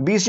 20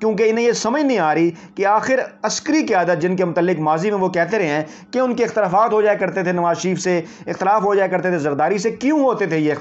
کیونکہ انہیں یہ سمجھ نہیں آ رہی کہ آخر عسکری قیادت جن کے متعلق ماضی میں وہ کہتے رہے ہیں کہ ان کے اختلافات ہو جایا کرتے تھے، نواز شریف سے اختلاف ہو جایا کرتے تھے، زرداری سے، کیوں ہوتے تھے یہ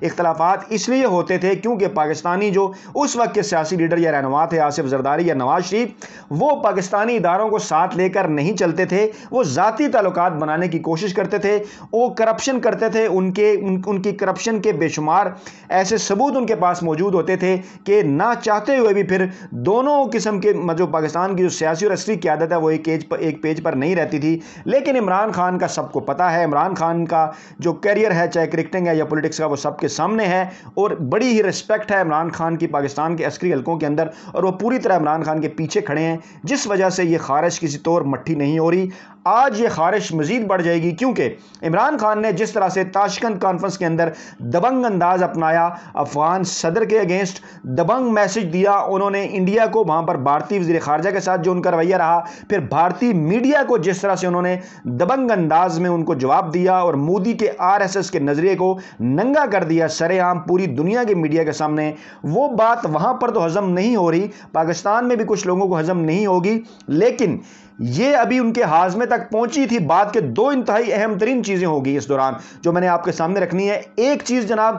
اختلافات اس لیے ہوتے تھے کیونکہ پاکستانی جو اس وقت کے سیاسی لیڈر یا رہنما تھے، آصف زرداری یا نواز شریف، وہ پاکستانی اداروں کو ساتھ لے کر نہیں چلتے تھے، وہ ذاتی تعلقات بنانے کی کوشش کرتے تھے، وہ کرپشن کرتے تھے، ان کی کرپشن کے بے شمار ایسے ثبوت ان کے پاس موجود ہوتے تھے کہ نہ چاہتے ہوئے بھی پھر دونوں قسم کے جو پاکستان کی جو سیاسی اور عسکری قیادت ہے وہ ایک پیج پر نہیں رہتی تھی۔ لیکن عمران خان کا سب کو پتہ ہے، عمران خان کا جو کیریئر ہے چاہے کرکٹنگ ہے یا پولیٹکس کا، وہ سب کے سامنے ہے اور بڑی ہی رسپیکٹ ہے عمران خان کی پاکستان کے عسکری حلقوں کے اندر، اور وہ پوری طرح عمران خان کے پیچھے کھڑے ہیں، جس وجہ سے یہ خارش کسی طور مٹھی نہیں ہو رہی۔ آج یہ خارش مزید بڑھ جائے گی کیونکہ عمران خان نے جس طرح سے تاشقند کانفرنس کے اندر دبنگ انداز اپنایا، افغان صدر کے اگینسٹ دبنگ میسج دیا انہوں نے انڈیا کو، وہاں پر بھارتی وزیر خارجہ کے ساتھ جو ان کا رویہ رہا، پھر بھارتی میڈیا کو جس طرح سے انہوں نے دبنگ انداز میں ان کو جواب دیا اور مودی کے RSS کے نظریے کو ننگا کر دیا سرے عام پوری دنیا کے میڈیا کے سامنے، وہ بات وہاں پر تو ہضم نہیں ہو رہی، پاکستان میں بھی کچھ لوگوں کو ہضم نہیں ہوگی، لیکن یہ ابھی ان کے ہاضمے تک پہنچی تھی بات کے دو انتہائی اہم ترین چیزیں ہوگی اس دوران جو میں نے آپ کے سامنے رکھنی ہے۔ ایک چیز جناب،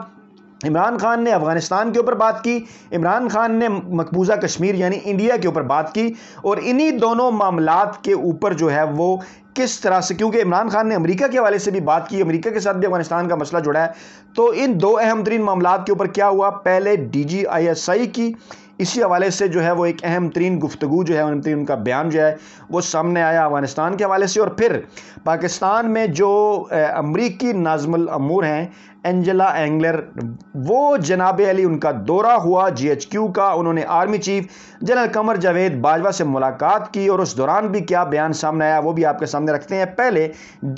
عمران خان نے افغانستان کے اوپر بات کی، عمران خان نے مقبوضہ کشمیر یعنی انڈیا کے اوپر بات کی، اور انہی دونوں معاملات کے اوپر جو ہے وہ کس طرح سے، کیونکہ عمران خان نے امریکہ کے حوالے سے بھی بات کی، امریکہ کے ساتھ بھی افغانستان کا مسئلہ جڑا ہے، تو ان دو اہم ترین معاملات کے اوپر کیا ہوا، پہلے DGISI کی اسی حوالے سے جو ہے وہ ایک اہم ترین گفتگو جو ہے ان کا بیان جو ہے وہ سامنے آیا افغانستان کے حوالے سے، اور پھر پاکستان میں جو امریکی ناظم الامور ہیں اینجلا اینگلر، وہ جناب علی ان کا دورہ ہوا GHQ کا، انہوں نے army chief general Qamar Javed Bajwa سے ملاقات کی، اور اس دوران بھی کیا بیان سامنے آیا وہ بھی آپ کے سامنے رکھتے ہیں۔ پہلے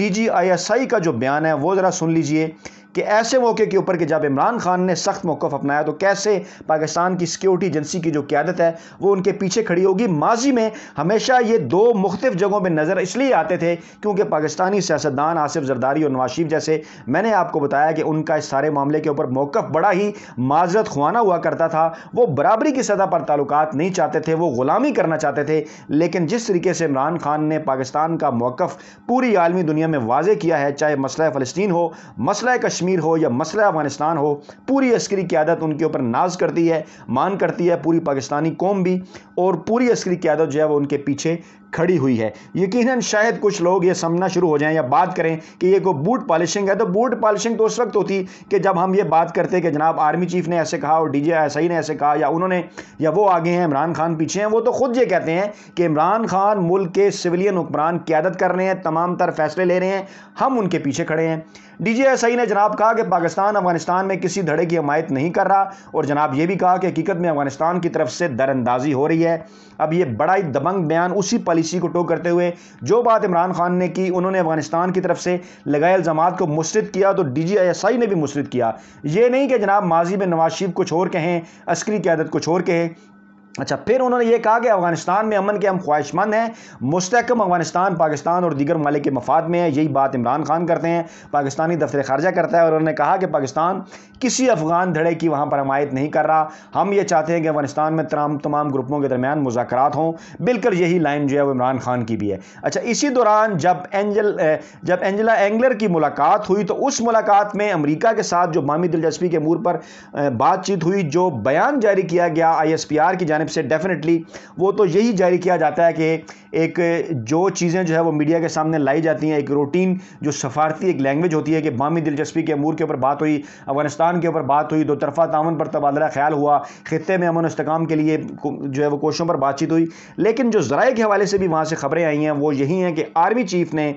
DGISI کا جو بیان ہے وہ ذرا سن لیجئے کہ ایسے موقع کے اوپر کہ جب عمران خان نے سخت موقف اپنایا تو کیسے پاکستان کی سیکیورٹی ایجنسی کی جو قیادت ہے وہ ان کے پیچھے کھڑی ہوگی۔ ماضی میں ہمیشہ یہ دو مختلف جگہوں پہ نظر اس لیے آتے تھے کیونکہ پاکستانی سیاستدان آصف زرداری اور نواز شریف جیسے، میں نے آپ کو بتایا کہ ان کا اس سارے معاملے کے اوپر موقف بڑا ہی معذرت خوانا ہوا کرتا تھا، وہ برابری کی سطح پر تعلقات نہیں چاہتے تھے، وہ غلامی کرنا چاہتے تھے، لیکن جس طریقے سے عمران خان نے پاکستان کا موقف پوری عالمی دنیا میں واضح کیا ہے، چاہے مسئلہ فلسطین ہو، مسئلہ کشمیر ہو یا مسئلہ افغانستان ہو، پوری عسکری قیادت ان کے اوپر ناز کرتی ہے، مان کرتی ہے، پوری پاکستانی قوم بھی، اور پوری عسکری قیادت جو ہے وہ ان کے پیچھے کھڑی ہوئی ہے۔ یقیناً شاید کچھ لوگ یہ سمجھنا شروع ہو جائیں یا بات کریں کہ یہ کوئی بوٹ پالشنگ ہے، تو بوٹ پالشنگ تو اس وقت ہوتی کہ جب ہم یہ بات کرتے کہ جناب آرمی چیف نے ایسے کہا اور DGISI نے ایسے کہا، یا انہوں نے، یا وہ آگے ہیں عمران خان پیچھے ہیں، وہ تو خود یہ کہتے ہیں کہ عمران خان ملک کے سویلین حکمران قیادت کر رہے ہیں، تمام تر فیصلے لے رہے ہیں، ہم ان کے پیچھے کھڑے ہیں۔ DGISI نے جناب کہا کہ پاکستان افغانستان میں کسی دھڑے کی حمایت نہیں کر رہا، اور جناب یہ بھی کہا کہ حقیقت میں افغانستان کی طرف سے در اندازی ہو رہی ہے۔ اب یہ بڑا ہی دبنگ بیان اسی پالیسی کو ٹو کرتے ہوئے جو بات عمران خان نے کی، انہوں نے افغانستان کی طرف سے لگائے الزامات کو مسترد کیا تو DGISI نے بھی مسترد کیا۔ یہ نہیں کہ جناب ماضی میں نواز شریف کچھ اور کہیں، عسکری قیادت کچھ اور کہے۔ اچھا، پھر انہوں نے یہ کہا کہ افغانستان میں امن کے ہم خواہش مند ہیں، مستحکم افغانستان پاکستان اور دیگر ممالک کے مفاد میں ہے، یہی بات عمران خان کرتے ہیں، پاکستانی دفتر خارجہ کرتا ہے، اور انہوں نے کہا کہ پاکستان کسی افغان دھڑے کی وہاں پر حمایت نہیں کر رہا، ہم یہ چاہتے ہیں کہ افغانستان میں تمام گروپوں کے درمیان مذاکرات ہوں، بالکل یہی لائن جو ہے وہ عمران خان کی بھی ہے۔ اچھا، اسی دوران جب اینجلا اینگلر کی ملاقات ہوئی تو اس ملاقات میں امریکہ کے ساتھ جو باہمی دلچسپی کے امور پر بات چیت ہوئی، جو بیان جاری کیا گیا ISPR کی جانب سے، ڈیفینیٹلی وہ تو یہی جاری کیا جاتا ہے کہ ایک جو چیزیں جو ہے وہ میڈیا کے سامنے لائی جاتی ہیں، ایک روٹین جو سفارتی ایک لینگویج ہوتی ہے کہ باہمی دلچسپی کے امور کے اوپر بات ہوئی، افغانستان کے اوپر بات ہوئی، دو طرفہ تعاون پر تبادلہ خیال ہوا، خطے میں امن و استحکام کے لیے جو ہے وہ کوششوں پر بات چیت ہوئی، لیکن جو ذرائع کے حوالے سے بھی وہاں سے خبریں آئی ہیں وہ یہی ہیں کہ آرمی چیف نے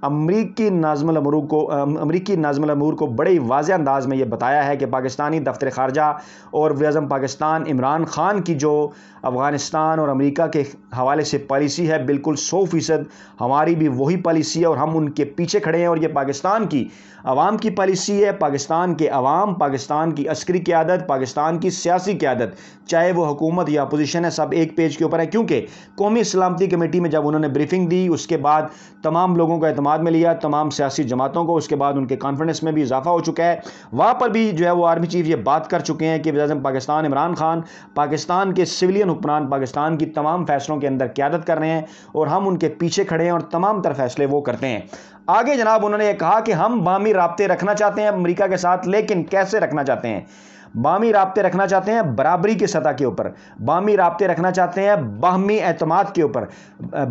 امریکی ناظم الامور کو بڑے واضح انداز میں یہ بتایا ہے کہ پاکستانی دفتر خارجہ اور وزیر اعظم پاکستان عمران خان کی جو افغانستان اور امریکہ کے حوالے سے پالیسی ہے بالکل 100% ہماری بھی وہی پالیسی ہے اور ہم ان کے پیچھے کھڑے ہیں، اور یہ پاکستان کی عوام کی پالیسی ہے، پاکستان کے عوام، پاکستان کی عسکری قیادت، پاکستان کی سیاسی قیادت، چاہے وہ حکومت یا اپوزیشن ہے، سب ایک پیج کے اوپر ہے، کیونکہ قومی سلامتی کمیٹی میں جب انہوں نے بریفنگ دی اس کے بعد تمام لوگوں کا اعتماد اعتماد میں لیا تمام سیاسی جماعتوں کو. اس کے بعد ان کے کانفیڈنس میں بھی اضافہ ہو چکا ہے. وہاں پر بھی جو ہے وہ آرمی چیف یہ بات کر چکے ہیں کہ وزیر اعظم پاکستان عمران خان پاکستان کے سویلین حکمران پاکستان کی تمام فیصلوں کے اندر قیادت کر رہے ہیں اور ہم ان کے پیچھے کھڑے ہیں اور تمام تر فیصلے وہ کرتے ہیں. آگے جناب انہوں نے یہ کہا کہ ہم باہمی رابطے رکھنا چاہتے ہیں امریکہ کے ساتھ, لیکن کیسے رکھنا چاہتے ہیں؟ باہمی رابطے رکھنا چاہتے ہیں برابری کی سطح کے اوپر, باہمی رابطے رکھنا چاہتے ہیں باہمی اعتماد کے اوپر,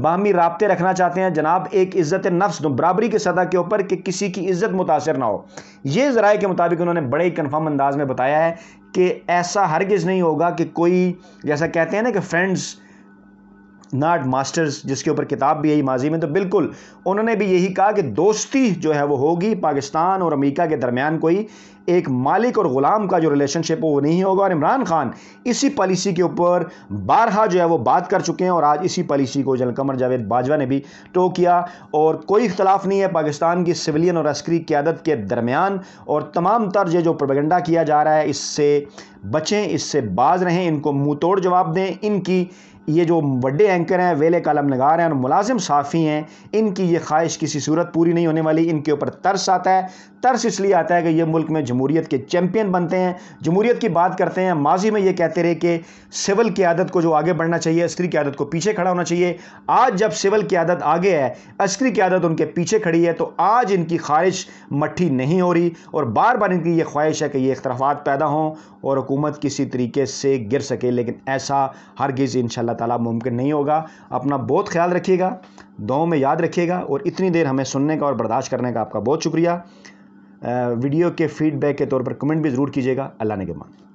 باہمی رابطے رکھنا چاہتے ہیں جناب ایک عزت نفس برابری کی سطح کے اوپر کہ کسی کی عزت متاثر نہ ہو. یہ ذرائع کے مطابق انہوں نے بڑے ہی کنفرم انداز میں بتایا ہے کہ ایسا ہرگز نہیں ہوگا کہ کوئی, جیسا کہتے ہیں نا کہ فرینڈز ناٹ ماسٹرز, جس کے اوپر کتاب بھی یہی ماضی میں, تو بالکل انہوں نے بھی یہی کہا کہ دوستی جو ہے وہ ہوگی پاکستان اور امریکہ کے درمیان, کوئی ایک مالک اور غلام کا جو ریلیشن شپ وہ نہیں ہوگا. اور عمران خان اسی پالیسی کے اوپر بارہا جو ہے وہ بات کر چکے ہیں اور آج اسی پالیسی کو جنرل قمر جاوید باجوہ نے بھی ٹو کیا. اور کوئی اختلاف نہیں ہے پاکستان کی سویلین اور عسکری قیادت کے درمیان, اور تمام تر جو پروپیگنڈا کیا جا رہا ہے اس سے بچیں, اس سے باز رہیں, ان کو منہ توڑ جواب دیں. ان کی یہ جو بڑے اینکر ہیں, ویلے کالم نگار ہیں اور ملازم صحافی ہیں, ان کی یہ خواہش کسی صورت پوری نہیں ہونے والی. ان کے اوپر ترس آتا ہے, ترس اس لیے آتا ہے کہ یہ ملک میں جمہوریت کے چیمپئن بنتے ہیں, جمہوریت کی بات کرتے ہیں. ماضی میں یہ کہتے رہے کہ سول قیادت کو جو آگے بڑھنا چاہیے, عسکری قیادت کو پیچھے کھڑا ہونا چاہیے. آج جب سول قیادت آگے ہے, عسکری قیادت ان کے پیچھے کھڑی ہے, تو آج ان کی خواہش مٹھی نہیں ہو رہی اور بار بار ان کی یہ خواہش ہے کہ یہ اختلافات پیدا ہوں اور حکومت کسی طریقے سے گر سکے, لیکن ایسا ہرگز انشاءاللہ تعالی ممکن نہیں ہوگا. اپنا بہت خیال رکھیے گا, دعاؤں میں یاد رکھیے گا, اور اتنی دیر ہمیں سننے کا اور برداشت کرنے کا آپ کا بہت شکریہ. ویڈیو کے فیڈ بیک کے طور پر کمنٹ بھی ضرور کیجیے گا. اللہ نگہبان.